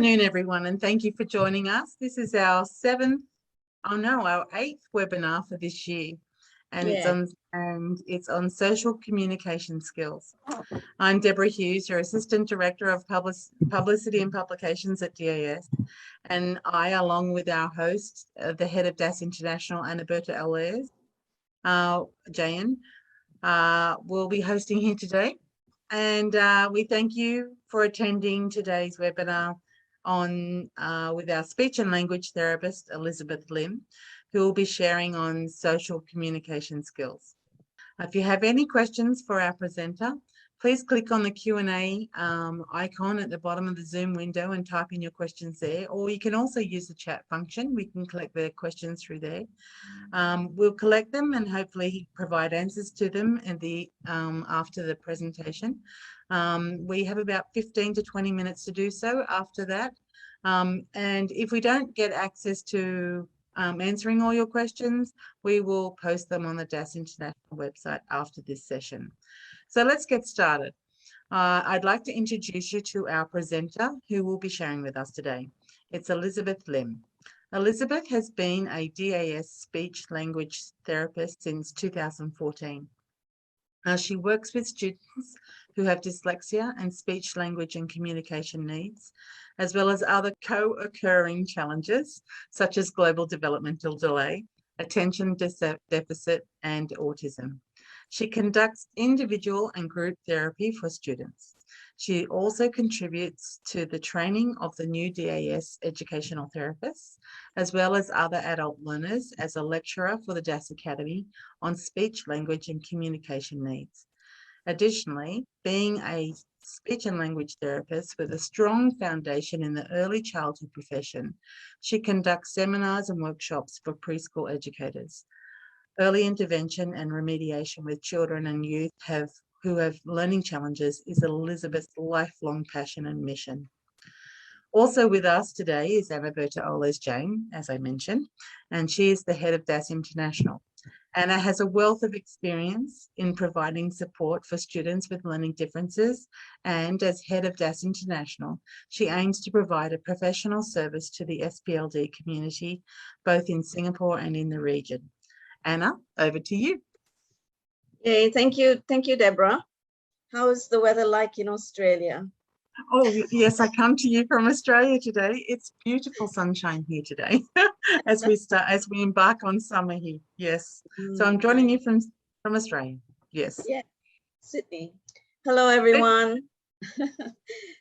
afternoon, everyone, and thank you for joining us. This is our our eighth webinar for this year, and it's on social communication skills. I'm Deborah Hughes, your Assistant Director of Publicity and Publications at DAS, and I, along with our host, the Head of DAS International, Annaberta Alves, Jayan, will be hosting here today. And we thank you for attending today's webinar on with our speech and language therapist, Elizabeth Lim, who will be sharing on social communication skills. If you have any questions for our presenter, please click on the Q&A icon at the bottom of the Zoom window and type in your questions there, or you can also use the chat function. We can collect the questions through there. We'll collect them and hopefully provide answers to them in the after the presentation. We have about 15 to 20 minutes to do so after that. And if we don't get access to answering all your questions, we will post them on the DAS International website after this session. So let's get started. I'd like to introduce you to our presenter who will be sharing with us today. It's Elizabeth Lim. Elizabeth has been a DAS speech language therapist since 2014. She works with students who have dyslexia and speech, language and communication needs, as well as other co-occurring challenges such as global developmental delay, attention deficit and autism. She conducts individual and group therapy for students. She also contributes to the training of the new DAS educational therapists, as well as other adult learners as a lecturer for the DAS Academy on speech, language and communication needs. Additionally, being a speech and language therapist with a strong foundation in the early childhood profession, she conducts seminars and workshops for preschool educators. Early intervention and remediation with children and youth who have learning challenges is Elizabeth's lifelong passion and mission. Also with us today is Annaberta Alves, as I mentioned, and she is the head of DAS International. Anna has a wealth of experience in providing support for students with learning differences, and as head of DAS International, she aims to provide a professional service to the SPLD community, both in Singapore and in the region. Anna, over to you. Hey, thank you, Deborah. How is the weather like in Australia? Oh, yes, I come to you from Australia today. It's beautiful sunshine here today as we embark on summer here. Yes. So I'm joining you from Australia. Yes. Yeah, Sydney. Hello, everyone.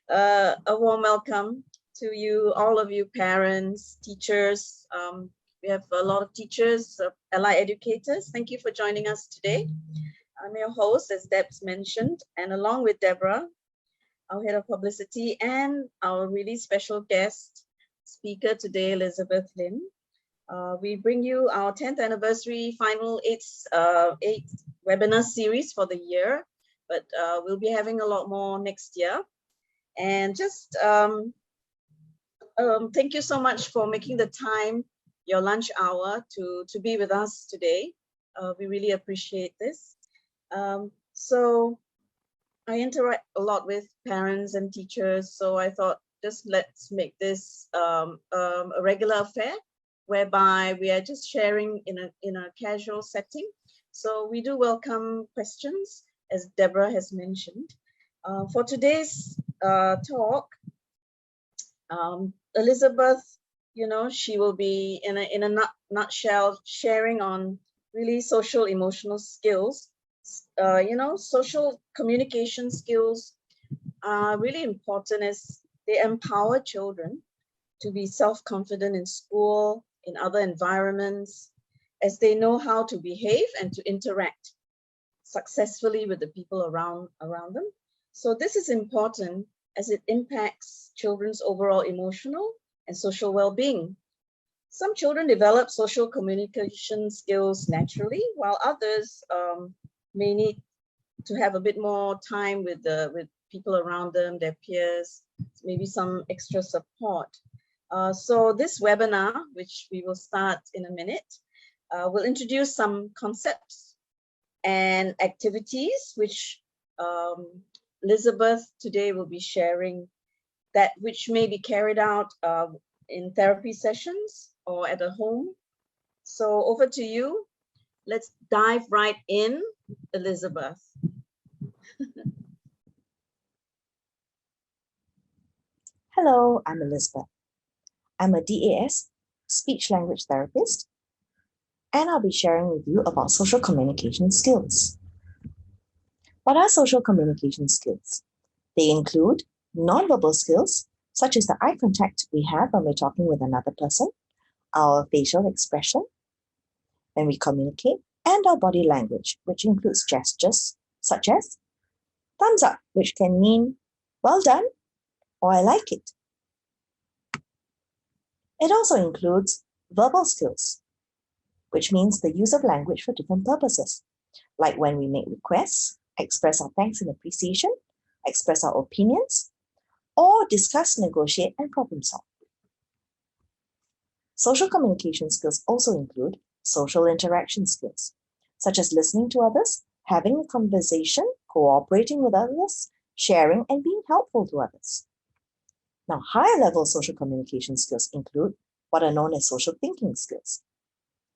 A warm welcome to you, all of you parents, teachers. We have a lot of teachers, allied educators. Thank you for joining us today. I'm your host, as Deb's mentioned, and along with Deborah, our head of publicity, and our really special guest speaker today, Elizabeth Lim. We bring you our 10th anniversary final eight webinar series for the year, but we'll be having a lot more next year. And just thank you so much for making the time, your lunch hour, to be with us today. We really appreciate this. So I interact a lot with parents and teachers, so I thought just let's make this a regular affair, whereby we are just sharing in a casual setting. So we do welcome questions, as Deborah has mentioned. For today's talk, Elizabeth, she will be in a nutshell sharing on really social emotional skills. Social communication skills are really important as they empower children to be self-confident in school, in other environments, as they know how to behave and to interact successfully with the people around them. So this is important as it impacts children's overall emotional and social well-being. Some children develop social communication skills naturally, while others may need to have a bit more time with people around them, their peers, maybe some extra support. So this webinar, which we will start in a minute, will introduce some concepts and activities which Elizabeth today will be sharing that which may be carried out in therapy sessions or at a home. So over to you. Let's dive right in, Elizabeth. Hello, I'm Elizabeth. I'm a DAS, speech language therapist, and I'll be sharing with you about social communication skills. What are social communication skills? They include nonverbal skills, such as the eye contact we have when we're talking with another person, our facial expression when we communicate, and our body language, which includes gestures such as thumbs up, which can mean well done or I like it. It also includes verbal skills, which means the use of language for different purposes, like when we make requests, express our thanks and appreciation, express our opinions, or discuss, negotiate, and problem solve. Social communication skills also include social interaction skills, such as listening to others, having a conversation, cooperating with others, sharing, and being helpful to others. Now, higher level social communication skills include what are known as social thinking skills,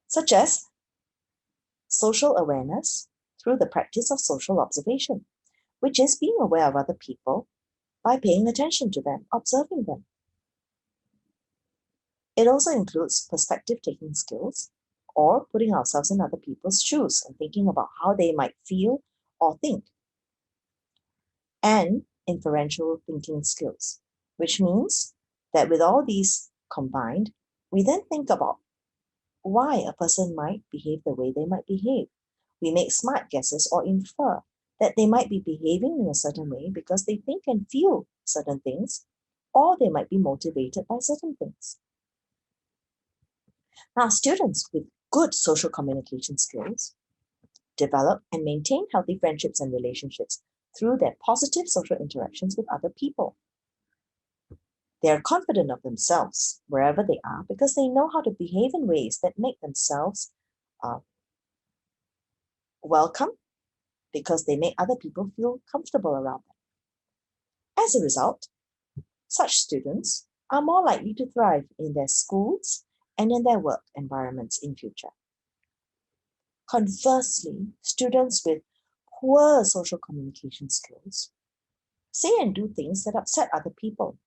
such as social awareness through the practice of social observation, which is being aware of other people by paying attention to them, observing them. It also includes perspective-taking skills, or putting ourselves in other people's shoes and thinking about how they might feel or think, and inferential thinking skills, which means that with all these combined, we then think about why a person might behave the way they might behave. We make smart guesses or infer that they might be behaving in a certain way because they think and feel certain things, or they might be motivated by certain things. Now, students with good social communication skills develop and maintain healthy friendships and relationships through their positive social interactions with other people. They are confident of themselves wherever they are because they know how to behave in ways that make themselves welcome, because they make other people feel comfortable around them. As a result, such students are more likely to thrive in their schools and in their work environments in future. Conversely, students with poor social communication skills say and do things that upset other people,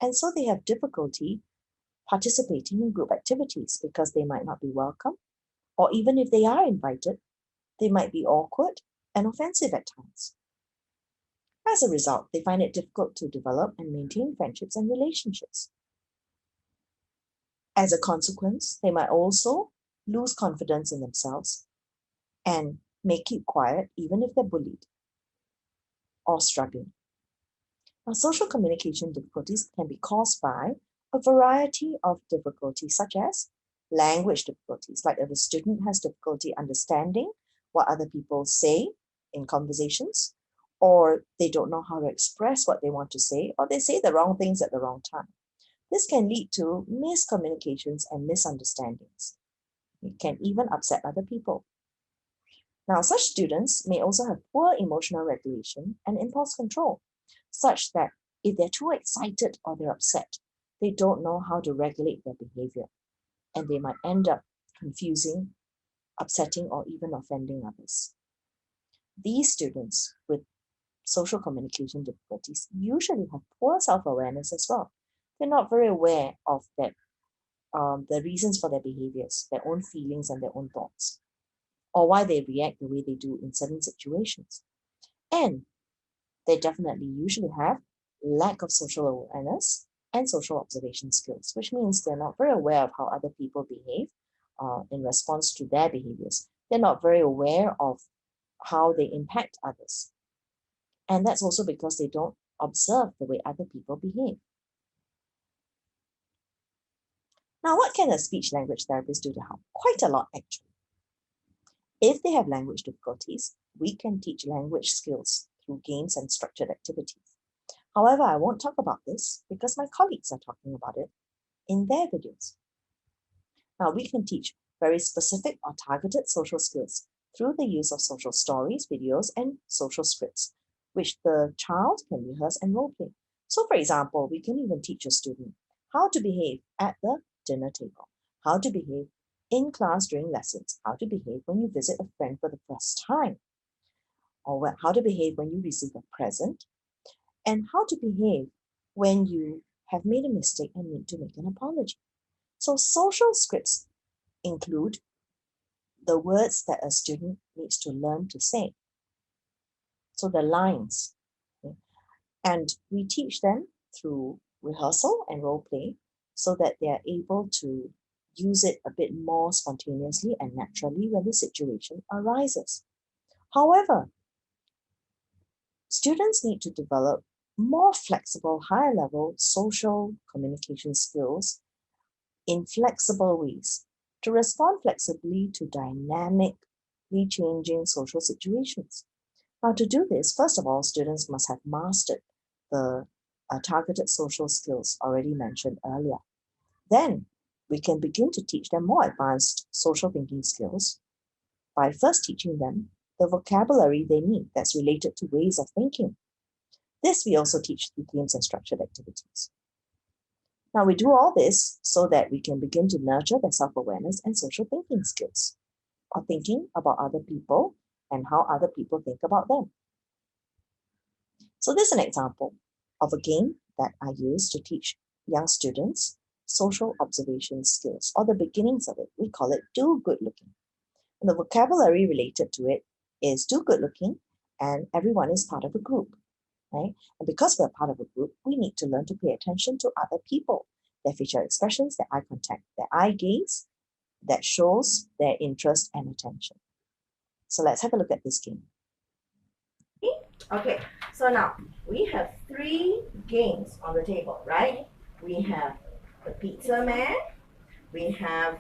and so they have difficulty participating in group activities because they might not be welcome, or even if they are invited, they might be awkward and offensive at times. As a result, they find it difficult to develop and maintain friendships and relationships. As a consequence, they might also lose confidence in themselves and may keep quiet even if they're bullied or struggling. Now, social communication difficulties can be caused by a variety of difficulties, such as language difficulties, like if a student has difficulty understanding what other people say in conversations, or they don't know how to express what they want to say, or they say the wrong things at the wrong time. This can lead to miscommunications and misunderstandings. It can even upset other people. Now, such students may also have poor emotional regulation and impulse control, such that if they're too excited or they're upset, they don't know how to regulate their behavior, and they might end up confusing, upsetting, or even offending others. These students with social communication difficulties usually have poor self-awareness as well. They're not very aware of that, the reasons for their behaviors, their own feelings and their own thoughts, or why they react the way they do in certain situations. And they definitely usually have lack of social awareness and social observation skills, which means they're not very aware of how other people behave in response to their behaviors. They're not very aware of how they impact others. And that's also because they don't observe the way other people behave. Now, what can a speech language therapist do to help? Quite a lot, actually. If they have language difficulties, we can teach language skills through games and structured activities. However, I won't talk about this because my colleagues are talking about it in their videos. Now, we can teach very specific or targeted social skills through the use of social stories, videos, and social scripts, which the child can rehearse and role play. So for example, we can even teach a student how to behave at the dinner table, how to behave in class during lessons, how to behave when you visit a friend for the first time, or how to behave when you receive a present, and how to behave when you have made a mistake and need to make an apology. So social scripts include the words that a student needs to learn to say. So the lines. Okay? And we teach them through rehearsal and role play so that they are able to use it a bit more spontaneously and naturally when the situation arises. However, students need to develop more flexible, higher level social communication skills in flexible ways to respond flexibly to dynamically changing social situations. Now, to do this, first of all, students must have mastered the targeted social skills already mentioned earlier. Then we can begin to teach them more advanced social thinking skills by first teaching them the vocabulary they need that's related to ways of thinking. This we also teach through games and structured activities. Now we do all this so that we can begin to nurture their self-awareness and social thinking skills, or thinking about other people and how other people think about them. So this is an example of a game that I use to teach young students social observation skills, or the beginnings of it. We call it do good looking. And the vocabulary related to it is do good looking, and everyone is part of a group, right? And because we're part of a group, we need to learn to pay attention to other people, their facial expressions, their eye contact, their eye gaze, that shows their interest and attention. So let's have a look at this game. Okay, so now we have 3 games on the table, right? We have the pizza man, we have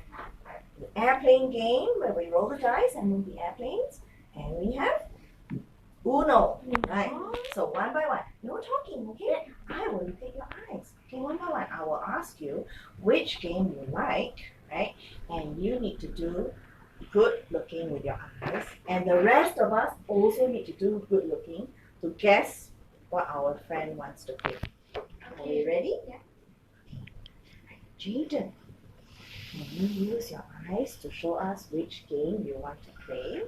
the airplane game where we roll the dice and move the airplanes, and we have Uno, right? So one by one, no talking, okay? I will look at your eyes. Okay, one by one, I will ask you which game you like, right? And you need to do good looking with your eyes. And the rest of us also need to do good looking to guess what our friend wants to play. Are we ready? Yeah. Jaden, can you use your eyes to show us which game you want to play?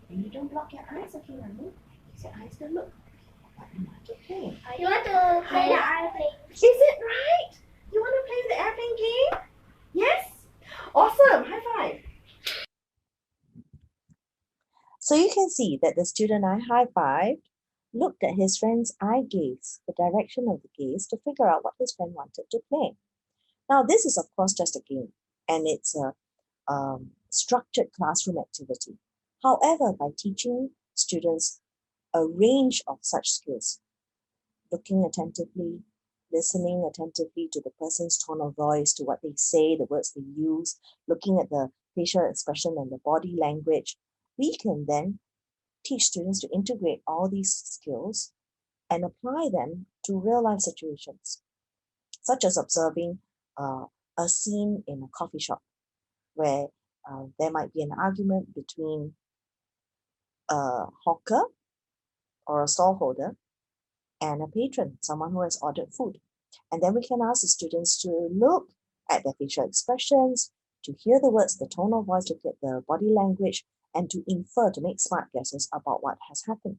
And you don't block your eyes, okay, Rani? Use your eyes to look. What you want to play? You want to play the airplane? Is it right? You want to play the airplane game? Yes? Awesome! High five! So you can see that the student I high-fived looked at his friend's eye gaze, the direction of the gaze, to figure out what his friend wanted to play. Now, this is, of course, just a game, and it's a structured classroom activity. However, by teaching students a range of such skills, looking attentively, listening attentively to the person's tone of voice, to what they say, the words they use, looking at the facial expression and the body language, we can then teach students to integrate all these skills and apply them to real life situations, such as observing a scene in a coffee shop where there might be an argument between a hawker or a stallholder and a patron, someone who has ordered food. And then we can ask the students to look at their facial expressions, to hear the words, the tone of voice, look at the body language, and to infer, to make smart guesses about what has happened.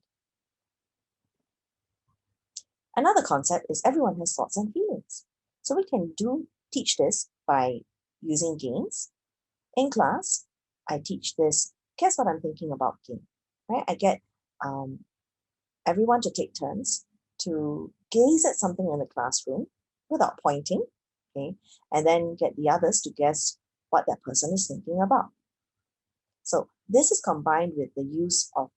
Another concept is everyone has thoughts and feelings. So we can teach this by using games. In class, I teach this guess what I'm thinking about game. Right? I get everyone to take turns to gaze at something in the classroom without pointing, okay, and then get the others to guess what that person is thinking about. So this is combined with the use of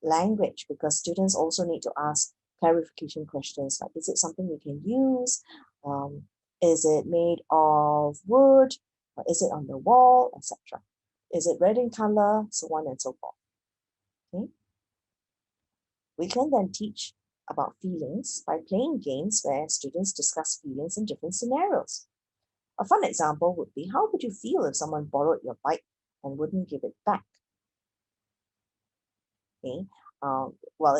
language, because students also need to ask clarification questions like, is it something we can use? Is it made of wood? Or is it on the wall, etc.? Is it red in color? So on and so forth. Okay. We can then teach about feelings by playing games where students discuss feelings in different scenarios. A fun example would be, how would you feel if someone borrowed your bike and wouldn't give it back? Okay. well,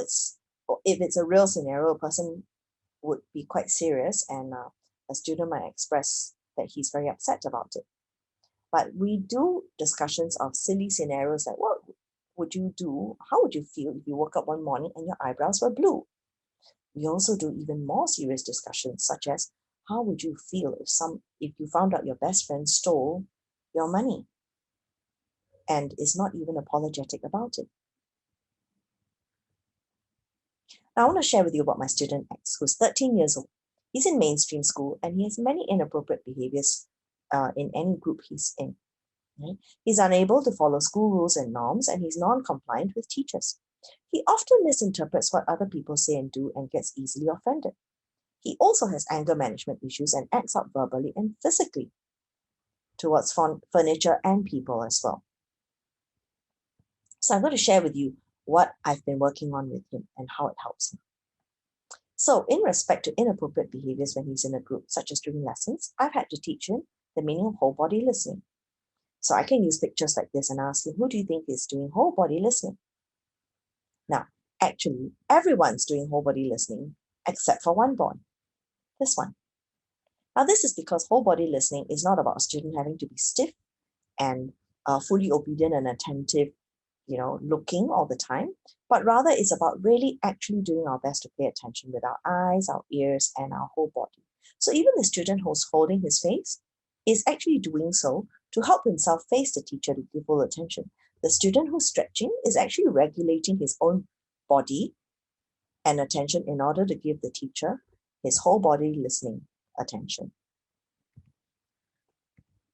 if it's a real scenario, a person would be quite serious, and a student might express that he's very upset about it. But we do discussions of silly scenarios like, what would you do? How would you feel if you woke up one morning and your eyebrows were blue? We also do even more serious discussions, such as, how would you feel if you found out your best friend stole your money and is not even apologetic about it? Now, I want to share with you about my student X, who's 13 years old. He's in mainstream school and he has many inappropriate behaviors in any group he's in. Right? He's unable to follow school rules and norms, and he's non-compliant with teachers. He often misinterprets what other people say and do and gets easily offended. He also has anger management issues and acts out verbally and physically towards furniture and people as well. So I'm going to share with you what I've been working on with him and how it helps him. So in respect to inappropriate behaviors when he's in a group, such as during lessons, I've had to teach him the meaning of whole body listening. So I can use pictures like this and ask him, who do you think is doing whole body listening? Now, actually, everyone's doing whole body listening except for one boy, this one. Now, this is because whole body listening is not about a student having to be stiff and fully obedient and attentive, looking all the time, but rather it's about really actually doing our best to pay attention with our eyes, our ears, and our whole body. So even the student who's holding his face is actually doing so to help himself face the teacher to give full attention. The student who's stretching is actually regulating his own body and attention in order to give the teacher his whole body listening attention.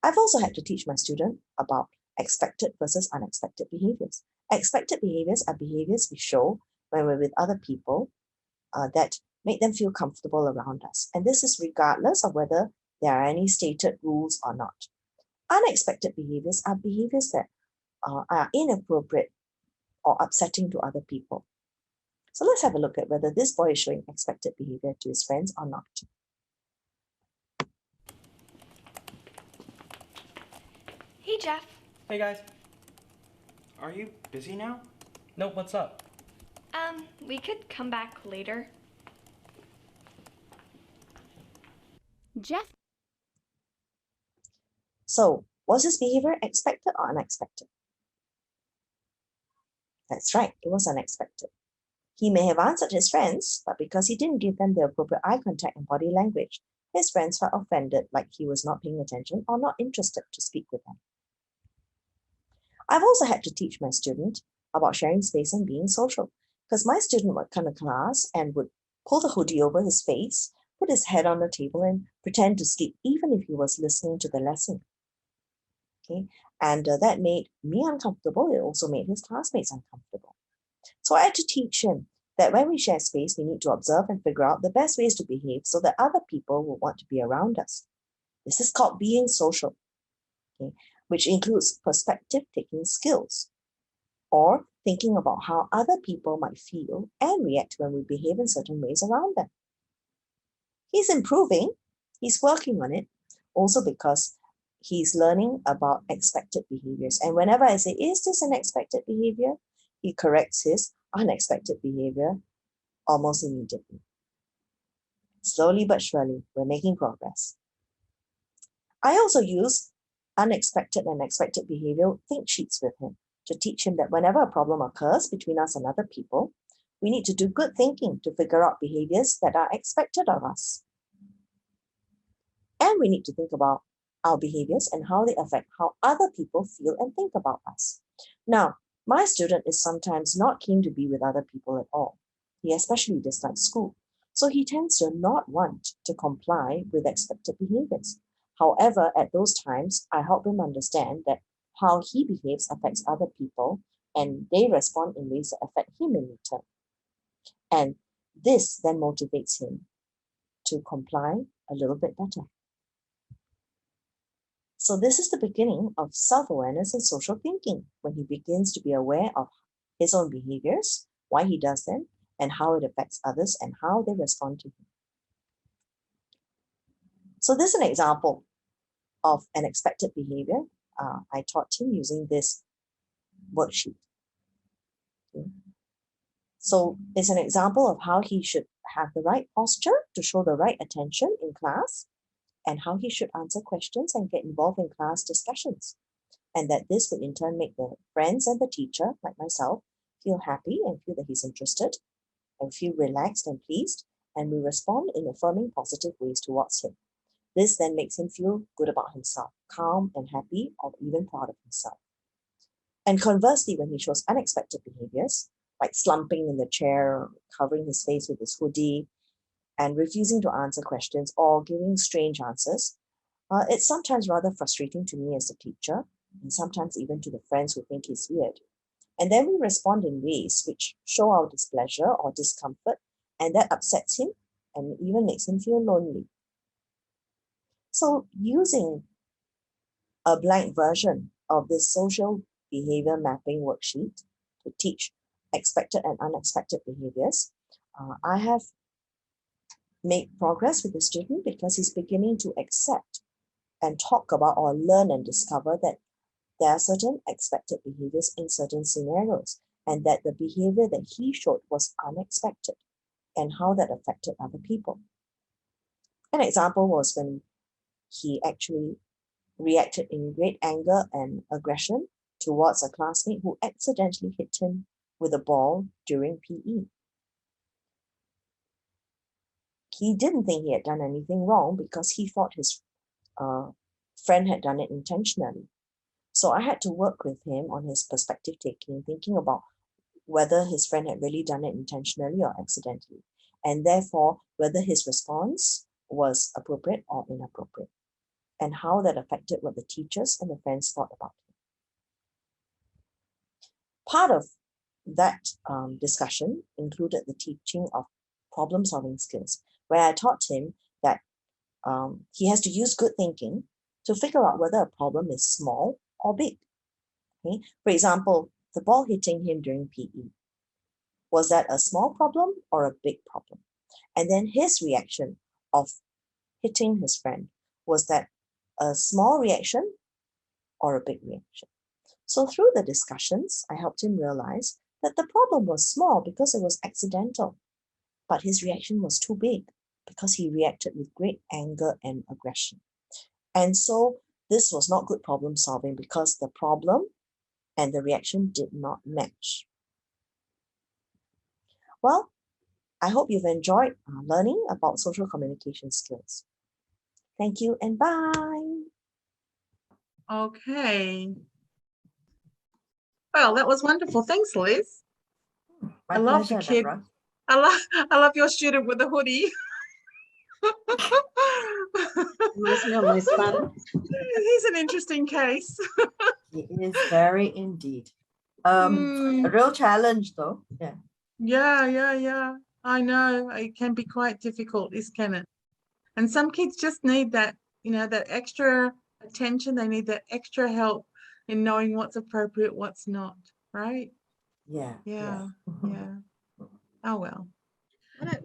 I've also had to teach my student about expected versus unexpected behaviors. Expected behaviors are behaviors we show when we're with other people that make them feel comfortable around us. And this is regardless of whether there are any stated rules or not. Unexpected behaviors are behaviors that are inappropriate or upsetting to other people. So let's have a look at whether this boy is showing expected behavior to his friends or not. Hey, Jeff. Hey guys. Are you busy now? No, what's up? We could come back later. Jeff. So, was his behavior expected or unexpected? That's right, it was unexpected. He may have answered his friends, but because he didn't give them the appropriate eye contact and body language, his friends felt offended, like he was not paying attention or not interested to speak with them. I've also had to teach my student about sharing space and being social, because my student would come to class and would pull the hoodie over his face, put his head on the table and pretend to sleep even if he was listening to the lesson. Okay, and that made me uncomfortable. It also made his classmates uncomfortable. So I had to teach him that when we share space, we need to observe and figure out the best ways to behave so that other people will want to be around us. This is called being social, okay, which includes perspective-taking skills, or thinking about how other people might feel and react when we behave in certain ways around them. He's improving, he's working on it, also because he's learning about expected behaviors. And whenever I say, is this an expected behavior? He corrects his unexpected behavior almost immediately. Slowly but surely, we're making progress. I also use unexpected and expected behavior think sheets with him to teach him that whenever a problem occurs between us and other people, we need to do good thinking to figure out behaviors that are expected of us. And we need to think about our behaviors and how they affect how other people feel and think about us. Now, my student is sometimes not keen to be with other people at all. He especially dislikes school. So he tends to not want to comply with expected behaviors. However, at those times, I help him understand that how he behaves affects other people and they respond in ways that affect him in return. And this then motivates him to comply a little bit better. So this is the beginning of self-awareness and social thinking, when he begins to be aware of his own behaviors, why he does them, and how it affects others and how they respond to him. So this is an example of an expected behavior. I taught him using this worksheet. Okay. So it's an example of how he should have the right posture to show the right attention in class, and how he should answer questions and get involved in class discussions. And that this would in turn make the friends and the teacher, like myself, feel happy and feel that he's interested and feel relaxed and pleased, and we respond in affirming positive ways towards him. This then makes him feel good about himself, calm and happy, or even proud of himself. And conversely, when he shows unexpected behaviors, like slumping in the chair, covering his face with his hoodie, and refusing to answer questions or giving strange answers, it's sometimes rather frustrating to me as a teacher, and sometimes even to the friends who think he's weird. And then we respond in ways which show our displeasure or discomfort, and that upsets him and even makes him feel lonely. So using a blank version of this social behavior mapping worksheet to teach expected and unexpected behaviors, I have made progress with the student because he's beginning to accept and talk about or learn and discover that there are certain expected behaviors in certain scenarios, and that the behavior that he showed was unexpected and how that affected other people. An example was when he actually reacted in great anger and aggression towards a classmate who accidentally hit him with a ball during PE. He didn't think he had done anything wrong because he thought his friend had done it intentionally. So I had to work with him on his perspective taking, thinking about whether his friend had really done it intentionally or accidentally, and therefore whether his response was appropriate or inappropriate, and how that affected what the teachers and the friends thought about him. Part of that discussion included the teaching of problem-solving skills, where I taught him that he has to use good thinking to figure out whether a problem is small or big. Okay? For example, the ball hitting him during PE. Was that a small problem or a big problem? And then his reaction of hitting his friend, was that a small reaction or a big reaction? So through the discussions, I helped him realize that the problem was small because it was accidental, but his reaction was too big because he reacted with great anger and aggression. And so this was not good problem solving because the problem and the reaction did not match. Well, I hope you've enjoyed learning about social communication skills. Thank you and bye. Okay. Well, that was wonderful. Thanks, Liz. My I love the pleasure, kid. Deborah. I love your student with the hoodie. Reminds me of my son. He's an interesting case. He is very indeed. A real challenge though. Yeah. Yeah. I know it can be quite difficult, can it? And some kids just need that, that extra attention. They need that extra help in knowing what's appropriate, what's not, right? Yeah. Yeah. Oh, well.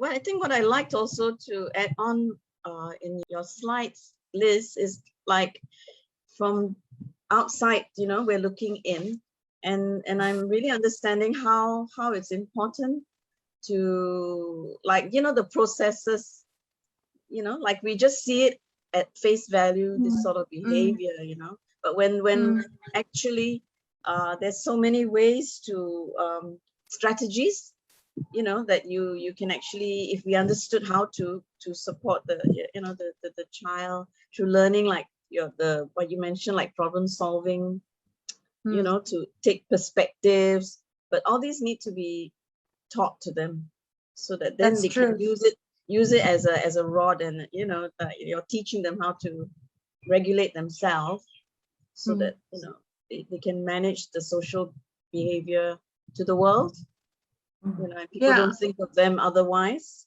I think what I liked also to add on in your slides, Liz, is like from outside, we're looking in, and I'm really understanding how it's important to, like, the processes, like we just see it at face value, this sort of behavior, but when actually there's so many ways to strategies, that you can actually, if we understood how to support the child through learning, like what you mentioned, like problem solving, to take perspectives, but all these need to be taught to them so that then they can use it as a rod, and you're teaching them how to regulate themselves so that they can manage the social behavior to the world. And people don't think of them otherwise,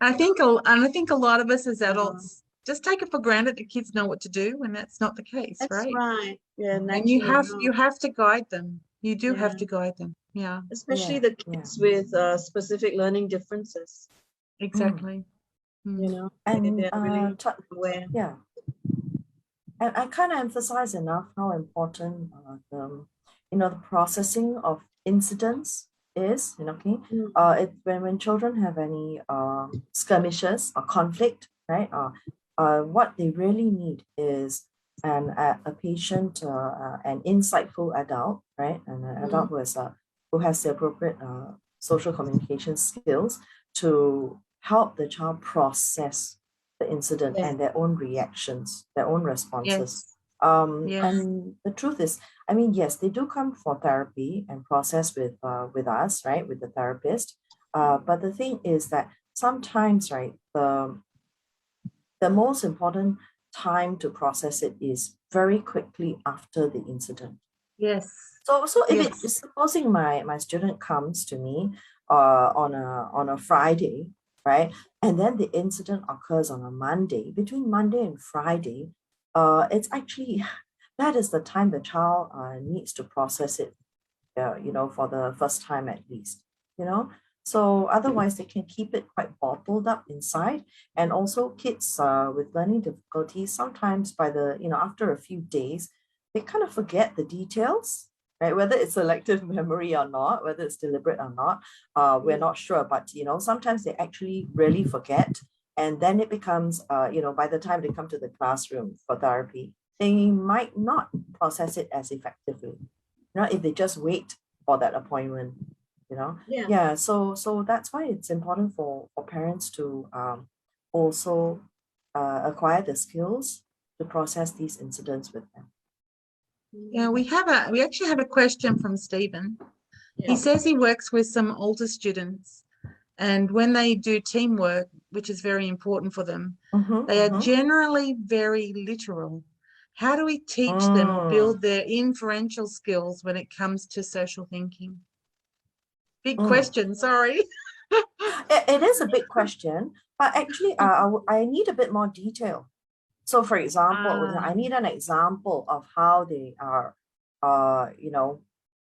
I think a lot of us as adults just take it for granted that kids know what to do, when that's not the case. That's right? Right. Yeah. And you have to guide them. You do have to guide them. Yeah. Especially the kids with specific learning differences. Exactly. And they're really aware. Yeah. And I can't emphasize enough how important the processing of incidents is, okay, Mm. when children have any skirmishes or conflict, right? What they really need is a patient, an insightful adult, right? An adult who has the appropriate social communication skills to help the child process the incident Yeah. and their own reactions, their own responses. Yes. Yes. And the truth is, I mean, yes, they do come for therapy and process with us, right, with the therapist. But the thing is that sometimes, right, the most important time to process it is very quickly after the incident. Yes. So if Yes. it is supposing my student comes to me on a Friday, right, and then the incident occurs on a Monday, between Monday and Friday, it's actually that is the time the child needs to process it, for the first time at least, So otherwise, they can keep it quite bottled up inside. And also, kids with learning difficulties, sometimes after a few days, they kind of forget the details, right? Whether it's selective memory or not, whether it's deliberate or not, we're not sure. But, sometimes they actually really forget. And then it becomes, by the time they come to the classroom for therapy, they might not process it as effectively, if they just wait for that appointment, Yeah. So that's why it's important for parents to also acquire the skills to process these incidents with them. Yeah, we actually have a question from Stephen. He Yeah. says he works with some older students, and when they do teamwork, which is very important for them, they are generally very literal. How do we teach them or build their inferential skills when it comes to social thinking? Big question, sorry. It is a big question, but actually I need a bit more detail. So for example, I need an example of how they are,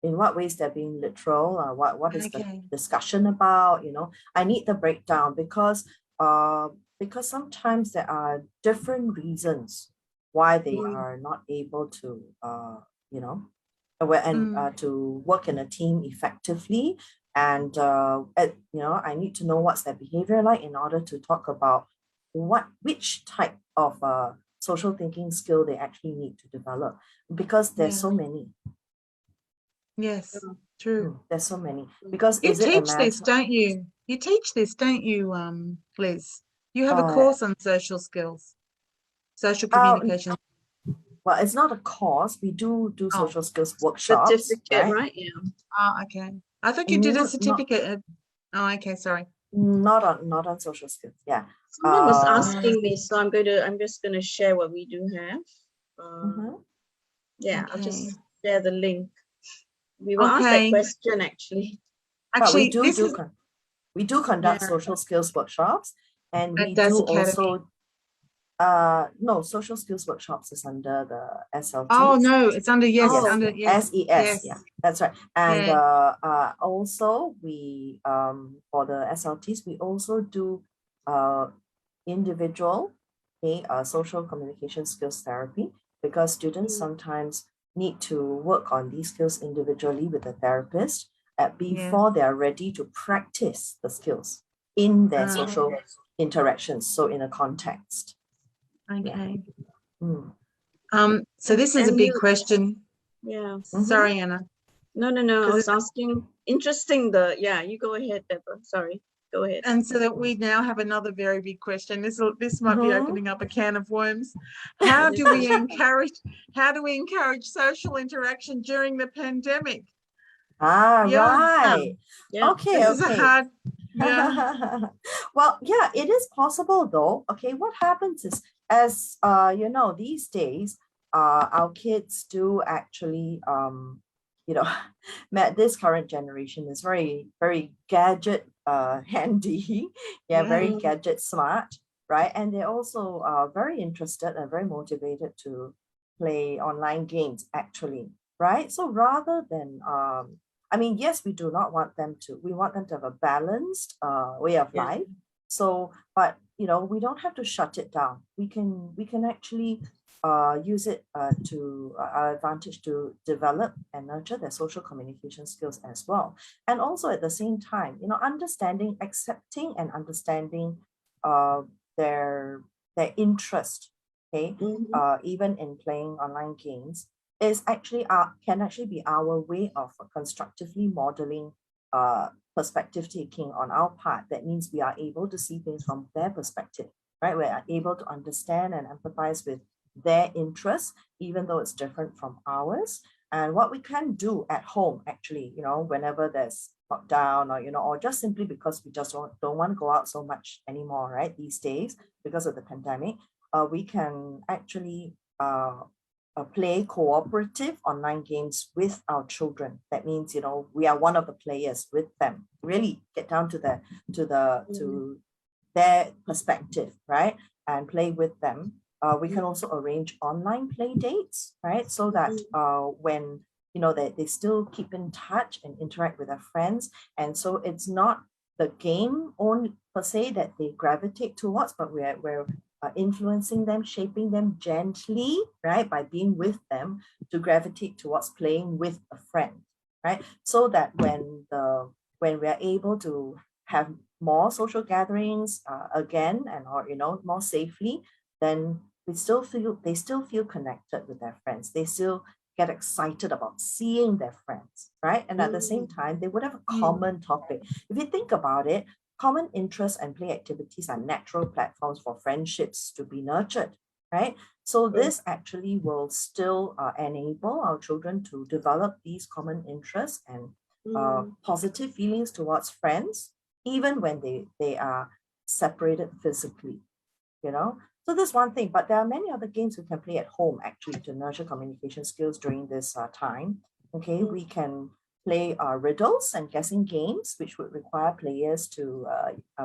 in what ways they're being literal, what is the discussion about, I need the breakdown because sometimes there are different reasons why they are not able to to work in a team effectively. And I need to know what's their behavior like in order to talk about which type of social thinking skill they actually need to develop, because there's so many. Yes, true. There's so many. Because you teach this, don't you? You teach this, don't you, Liz? You have a course on social skills, social communication. Well, it's not a course. We do social skills workshops. Certificate, right? Yeah. Oh, okay. I thought you did a certificate. Oh, okay. Sorry. Not on social skills. Yeah. Someone was asking me, so I'm just gonna share what we do have. Yeah, okay. I'll just share the link. We will ask that question actually. Actually, we do conduct social skills workshops, and we do also no, social skills workshops is under the SLT. Oh no, it's under SES. Yes. Yeah, that's right. And also we for the SLTs we also do individual social communication skills therapy, because students sometimes need to work on these skills individually with a therapist before they are ready to practice the skills in their social interactions, so in a context. Okay. Yeah. So this is a big question. Yeah. Sorry, Anna. No. I was asking. Interesting. You go ahead, Deborah. Sorry. Go ahead. And so that we now have another very big question. This might be opening up a can of worms. How do we encourage social interaction during the pandemic? Right. Yeah. Okay. This is a hard. Well, it is possible though. Okay, what happens is, as these days, our kids do actually, this current generation is very, very gadget handy, very gadget smart, right? And they also are very interested and very motivated to play online games, actually, right? So rather than yes, we do not want them to, we want them to have a balanced way of life. So, but we don't have to shut it down. We can actually use it to our advantage to develop and nurture their social communication skills as well. And also at the same time, understanding, accepting and understanding their interest, okay, even in playing online games, is actually can actually be our way of constructively modeling perspective taking on our part. That means we are able to see things from their perspective, right? We are able to understand and empathize with their interests, even though it's different from ours. And what we can do at home, actually, whenever there's lockdown, or just simply because we just don't want to go out so much anymore, right? These days, because of the pandemic, we can actually play cooperative online games with our children. That means, we are one of the players with them. Really get down to their perspective, right? And play with them. We can also arrange online play dates, right? So that when they still keep in touch and interact with their friends. And so it's not the game only per se that they gravitate towards, but we're influencing them, shaping them gently, right? By being with them to gravitate towards playing with a friend, right? So that when we are able to have more social gatherings again or more safely, then they still feel connected with their friends. They still get excited about seeing their friends, right? And at the same time, they would have a common topic. If you think about it, common interests and play activities are natural platforms for friendships to be nurtured, right? So this actually will still enable our children to develop these common interests and positive feelings towards friends, even when they are separated physically, So that's one thing, but there are many other games we can play at home actually to nurture communication skills during this time. Okay, we can play riddles and guessing games, which would require players to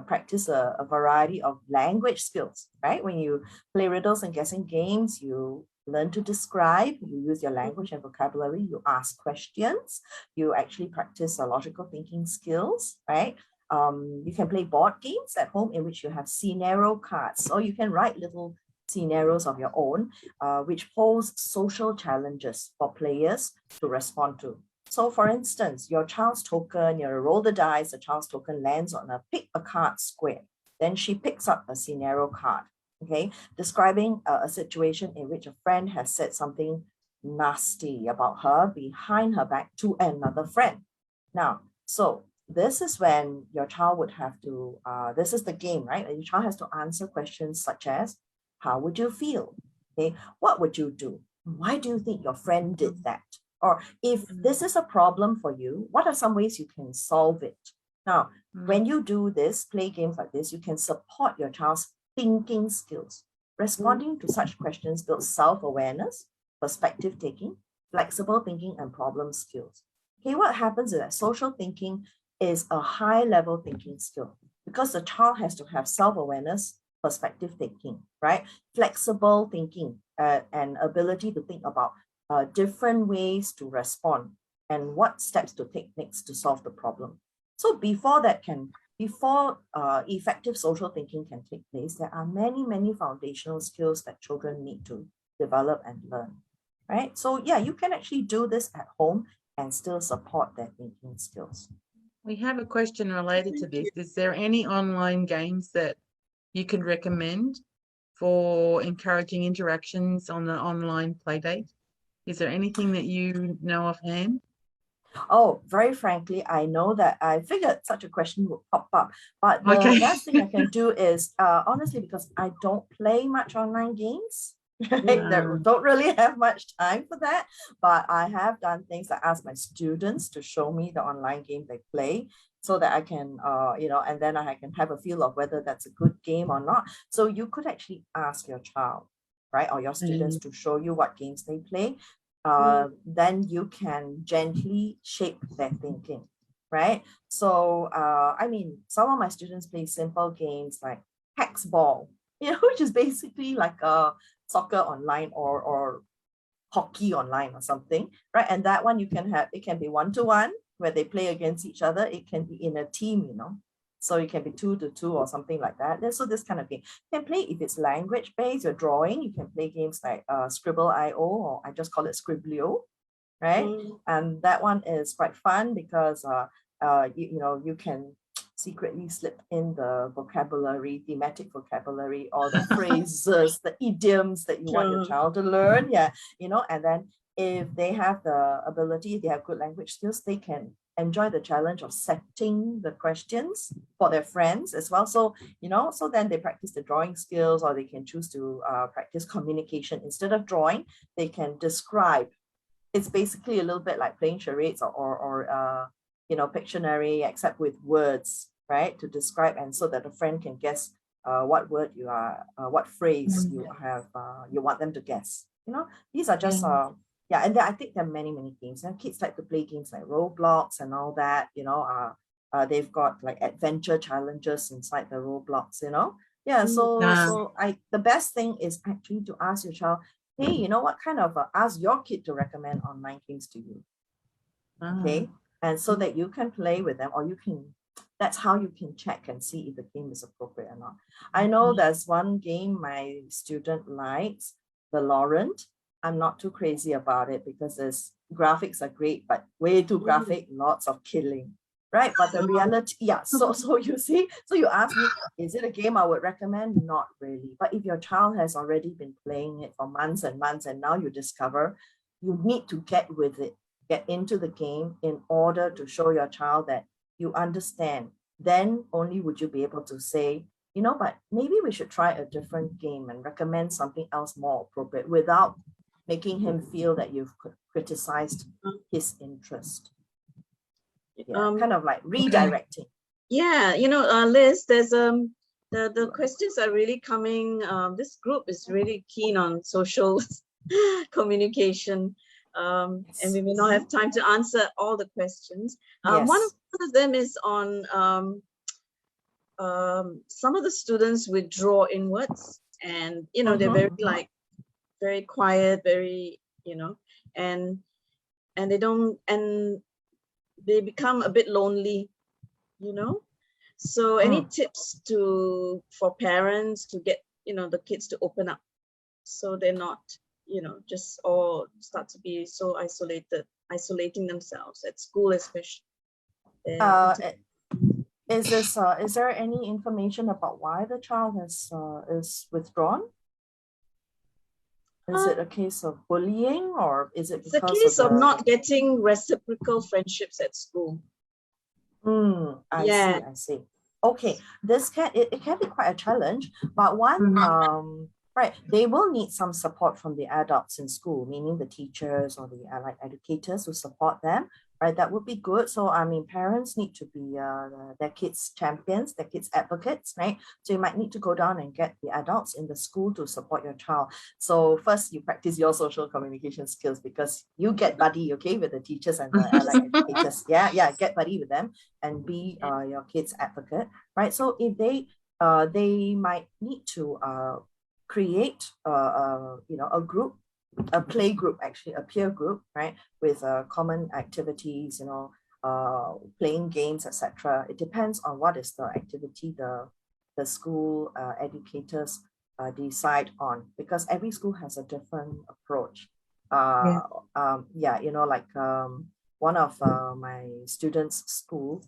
practice a variety of language skills, right? When you play riddles and guessing games, you learn to describe, you use your language and vocabulary, you ask questions, you actually practice logical thinking skills, right? You can play board games at home in which you have scenario cards, or you can write little scenarios of your own, which pose social challenges for players to respond to. So for instance, your child's token, you roll the dice, the child's token lands on a pick a card square. Then she picks up a scenario card, okay, describing a situation in which a friend has said something nasty about her behind her back to another friend. Now, so this is when your child would have to, this is the game, right? Your child has to answer questions such as, how would you feel? Okay, what would you do? Why do you think your friend did that? Or if this is a problem for you, what are some ways you can solve it? Now, when you do this, play games like this, you can support your child's thinking skills. Responding to such questions builds self-awareness, perspective taking, flexible thinking, and problem skills. Okay, what happens is that social thinking is a high-level thinking skill because the child has to have self-awareness, perspective taking, right? Flexible thinking and ability to think about different ways to respond and what steps to take next to solve the problem. So before effective social thinking can take place, there are many foundational skills that children need to develop and learn, right? So yeah, you can actually do this at home and still support their thinking skills. We have a question related to this. Is there any online games that you could recommend for encouraging interactions on the online play date? Is there anything that you know offhand? Oh, very frankly, I know that I figured such a question would pop up, but the best thing I can do is, honestly, because I don't play much online games, right? Don't really have much time for that, but I have done things like ask my students to show me the online game they play so that I can, and then I can have a feel of whether that's a good game or not. So you could actually ask your child, right, or your students to show you what games they play. Then you can gently shape their thinking, right? So, I mean, some of my students play simple games like hex ball, which is basically like a soccer online or hockey online or something, right? And that one you can have, it can be one-to-one where they play against each other. It can be in a team, So it can be 2-2 or something like that. So this kind of game. You can play if it's language-based, you're drawing, you can play games like Scribble.io, or I just call it Scriblio, right? And that one is quite fun because you can secretly slip in the vocabulary, thematic vocabulary, or the phrases, the idioms that you want your child to learn. Yeah, and then if they have the ability, they have good language skills, they can enjoy the challenge of setting the questions for their friends as well. So, so then they practice the drawing skills, or they can choose to practice communication. Instead of drawing, they can describe. It's basically a little bit like playing charades or Pictionary, except with words, right, to describe, and so that the friend can guess what word you are, what phrase you have, you want them to guess. These are just and I think there are many games. And kids like to play games like Roblox and all that. They've got like adventure challenges inside the Roblox. So the best thing is actually to ask your child, hey, what kind of ask your kid to recommend online games to you. Okay. And so that you can play with them, or that's how you can check and see if the game is appropriate or not. I know there's one game my student likes, Valorant. I'm not too crazy about it because the graphics are great, but way too graphic, lots of killing, right? But the reality, so you see, so you ask me, is it a game I would recommend? Not really. But if your child has already been playing it for months and months, and now you discover, you need to get with it, get into the game in order to show your child that you understand. Then only would you be able to say, but maybe we should try a different game and recommend something else more appropriate without making him feel that you've criticized his interest. Kind of like redirecting. Liz, there's the questions are really coming. This group is really keen on social communication. And we may not have time to answer all the questions. One of them is on some of the students withdraw inwards, and they're very quiet, very and they become a bit lonely. So any tips for parents to get the kids to open up, so they're not just all start to be so isolating themselves at school, especially. Is there any information about why the child is withdrawn? Is it a case of bullying, or is it because it's a case of not getting reciprocal friendships at school? I see. Okay, it can be quite a challenge, but one right, they will need some support from the adults in school, meaning the teachers or the allied educators who support them, right? That would be good. So, parents need to be their kids' champions, their kids' advocates, right? So you might need to go down and get the adults in the school to support your child. So first, you practice your social communication skills, because you get buddy, okay, with the teachers and the allied educators. Get buddy with them and be your kids' advocate, right? So if they might need to create a group, a play group, actually a peer group, right, with common activities, playing games, etc. It depends on what is the activity the school educators decide on, because every school has a different approach. One of my students' school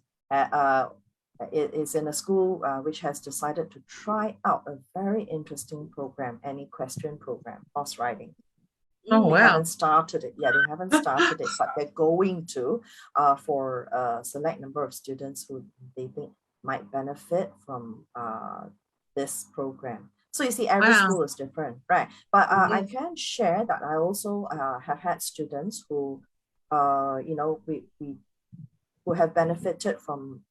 it is in a school which has decided to try out a very interesting program, an equestrian program, horse riding. Oh, wow. They haven't started it. Yeah, they haven't started it, but they're going to for a select number of students who they think might benefit from this program. So you see, every school is different, right? But I can share that I also have had students who, who have benefited from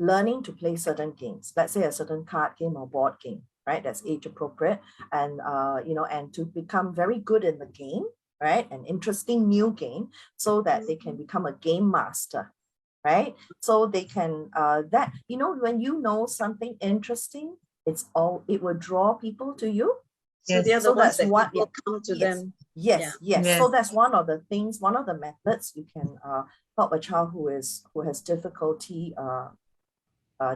learning to play certain games, let's say a certain card game or board game, right? That's age appropriate, and and to become very good in the game, right? An interesting new game, so that they can become a game master, right? So they can when you know something interesting, it will draw people to you. So the other ones that will come to them. Yes. So that's one of the things, one of the methods you can help a child who has difficulty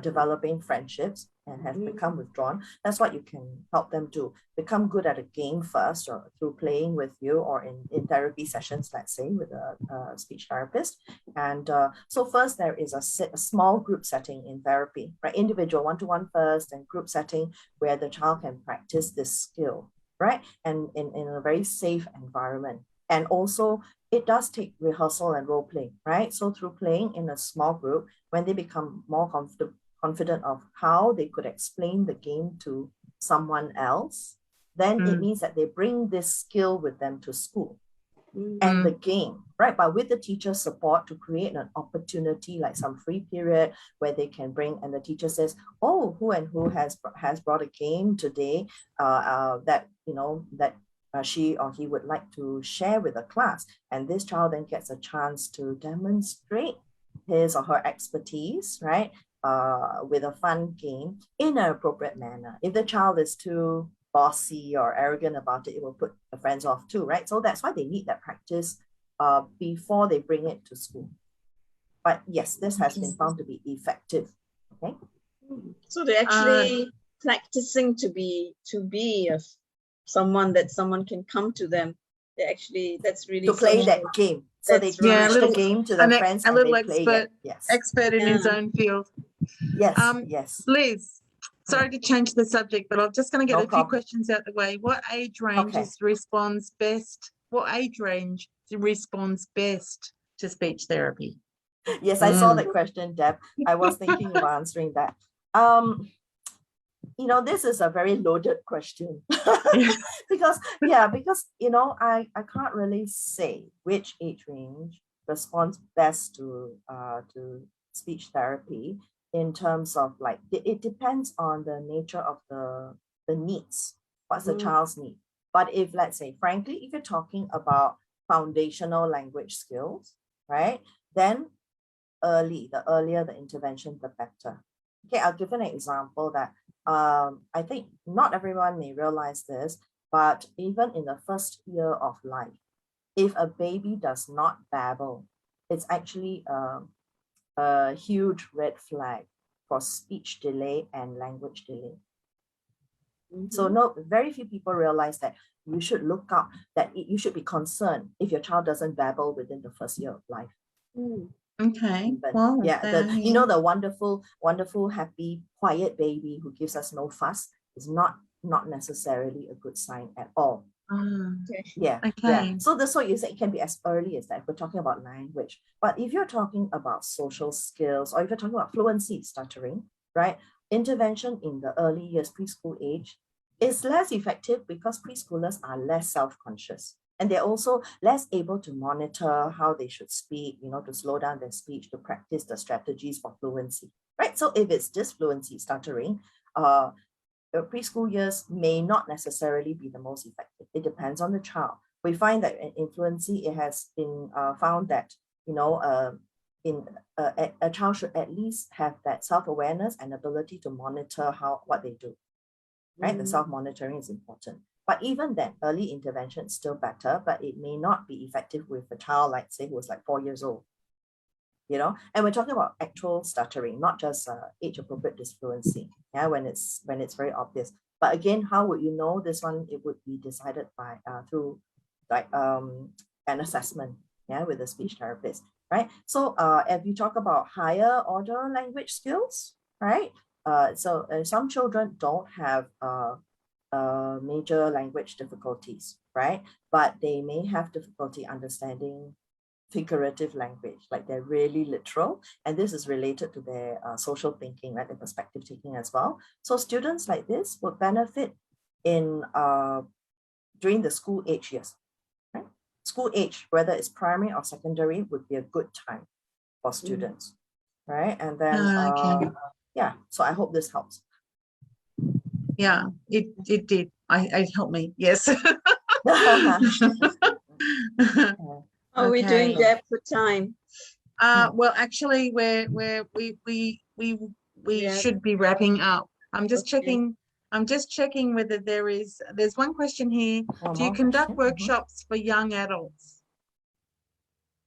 developing friendships and have become withdrawn, that's what you can help them do. Become good at a game first, or through playing with you, or in therapy sessions, let's say, with a speech therapist. And so first there is a small group setting in therapy, right? Individual one-to-one first, and group setting where the child can practice this skill, right? And in a very safe environment. And also it does take rehearsal and role play, right? So through playing in a small group, when they become more confident of how they could explain the game to someone else, then it means that they bring this skill with them to school and the game, right? But with the teacher's support, to create an opportunity, like some free period where they can bring, and the teacher says, oh, who and who has brought a game today that, you know, that she or he would like to share with the class. And this child then gets a chance to demonstrate his or her expertise, right? With a fun game in an appropriate manner. If the child is too bossy or arrogant about it, it will put the friends off too, right? So that's why they need that practice before they bring it to school. But yes, this has been found to be effective. Okay. So they're actually practicing to be someone that someone can come to them. They actually, that's really to play that game. So they teach the game to their friends and they play it. Yes. Expert in his own field. Yes, yes. Liz, sorry to change the subject, but I'm just going to get a few questions out the way. What age range responds best? What age range responds best to speech therapy? Yes, I saw the question, Deb. I was thinking of answering that. You know, this is a very loaded question because, you know, I can't really say which age range responds best to speech therapy, in terms of, like, it depends on the nature of the needs. What's the child's need? But if, let's say, frankly, if you're talking about foundational language skills, right, then the earlier the intervention, the better. Okay, I'll give an example that I think not everyone may realize this, but even in the first year of life, if a baby does not babble, it's actually a huge red flag for speech delay and language delay. So very few people realize that you should look up, that you should be concerned if your child doesn't babble within the first year of life. Okay. Wow. Yeah, you know, the wonderful, happy, quiet baby who gives us no fuss is not necessarily a good sign at all. Yeah. So that's what you say, it can be as early as that if we're talking about language. But if you're talking about social skills, or if you're talking about fluency, stuttering, right, intervention in the early years, preschool age, is less effective because preschoolers are less self-conscious. And they're also less able to monitor how they should speak, you know, to slow down their speech, to practice the strategies for fluency, right? So if it's disfluency, stuttering, preschool years may not necessarily be the most effective. It depends on the child. We find that in fluency, it has been found that, you know, a child should at least have that self-awareness and ability to monitor what they do, right? The self-monitoring is important. But even then, early intervention is still better, but it may not be effective with a child, like, say, who was like 4 years old, you know? And we're talking about actual stuttering, not just age-appropriate disfluency, yeah, when it's very obvious. But again, how would you know this one? It would be decided by through like an assessment, yeah, with a speech therapist, right? So if you talk about higher order language skills, right? So some children don't have major language difficulties, right? But they may have difficulty understanding figurative language, like they're really literal. And this is related to their social thinking, right? Their perspective taking as well. So students like this would benefit in during the school age years, right? School age, whether it's primary or secondary, would be a good time for students, right? And then, yeah, so I hope this helps. Yeah, it did. It helped me. Yes. How are we doing there for time? Well, actually, we should be wrapping up. I'm just checking. I'm just checking whether there's one question here. Do you conduct workshops for young adults?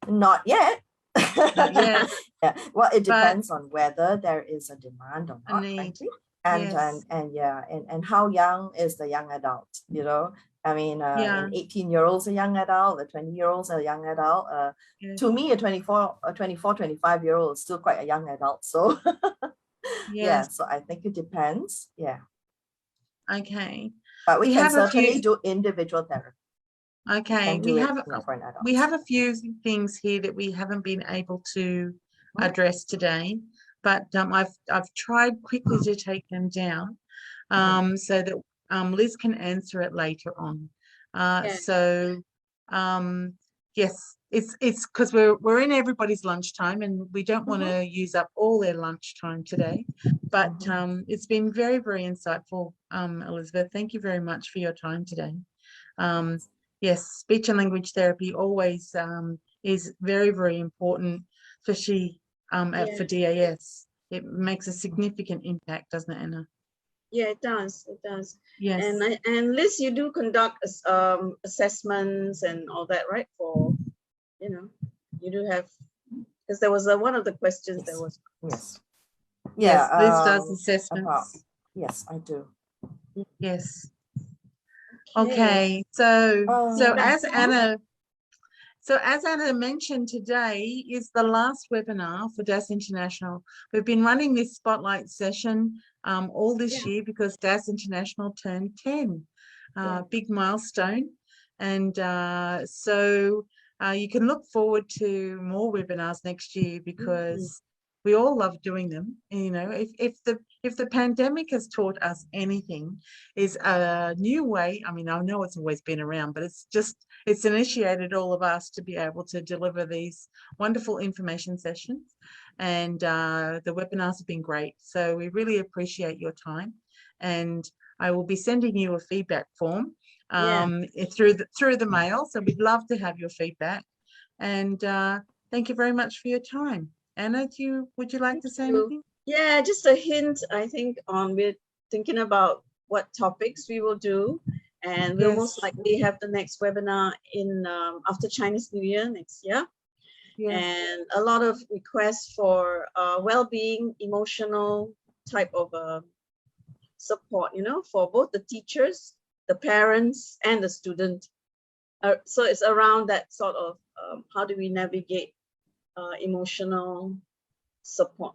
Not yet. Yes. Yeah. Well, it But- depends on whether there is a demand or A not, need. frankly. And, Yes. and how young is the young adult, you know? I mean, Yeah. an 18-year-old's a young adult, a 20-year-old's a young adult. Yes. To me, a 25-year-old is still quite a young adult. So yeah, Yes. so I think it depends. Yeah. Okay. But we We can have a certainly few- do individual therapy. Okay. And do We it, have you know, for an adult. we have a few things here that we haven't been able to address today, but I've tried quickly to take them down, so that Liz can answer it later on. So yes, it's because we're in everybody's lunchtime and we don't want to use up all their lunchtime today, but it's been very, very insightful, Elizabeth. Thank you very much for your time today. Yes, speech and language therapy always is very, very important, especially for DAS. It makes a significant impact, doesn't it, Anna? Yeah, it does. It does. Yes. And Liz, you do conduct assessments and all that, right? For, you know, you do have, because there was one of the questions there was. Yes. Yes, Yeah. Liz does assessments. Yes, I do. Yes. Okay. So That's as Anna mentioned, today is the last webinar for DAS International. We've been running this spotlight session all this year because DAS International turned 10, big milestone. And so you can look forward to more webinars next year because we all love doing them. You know, if the pandemic has taught us anything, is a new way. I mean, I know it's always been around, but it's initiated all of us to be able to deliver these wonderful information sessions, and the webinars have been great. So we really appreciate your time, and I will be sending you a feedback form through the mail. So we'd love to have your feedback, and thank you very much for your time. Anna, would you like to say anything? Yeah, just a hint, I think, we're thinking about what topics we will do, and we'll most likely have the next webinar in after Chinese New Year next year. Yes. And a lot of requests for well-being, emotional type of support, you know, for both the teachers, the parents, and the student. So it's around that sort of how do we navigate emotional support,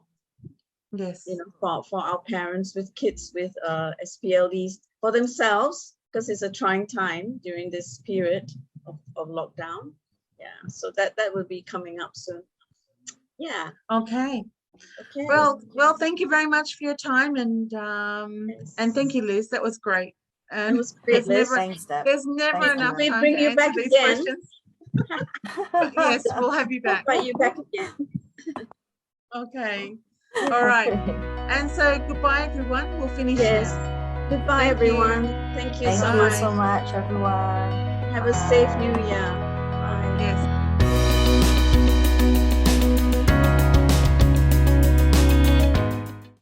Yes. you know, for our parents with kids with SPLDs, for themselves, because it's a trying time during this period of lockdown. Yeah, so that will be coming up soon. Yeah. Okay. Okay. Well, thank you very much for your time, and thank you, Liz. That was great. And It was great, Liz. Thanks, Deb. there's never Thanks, enough Anna. time bring to you answer back these again. questions. But yes, we'll have you back. Invite you back again. Okay. All right. And so goodbye, everyone. We'll finish Yes. now. Goodbye, Thank you. everyone. Thank you Thank so you much. so much, everyone. Have a safe new year. Bye. Yes.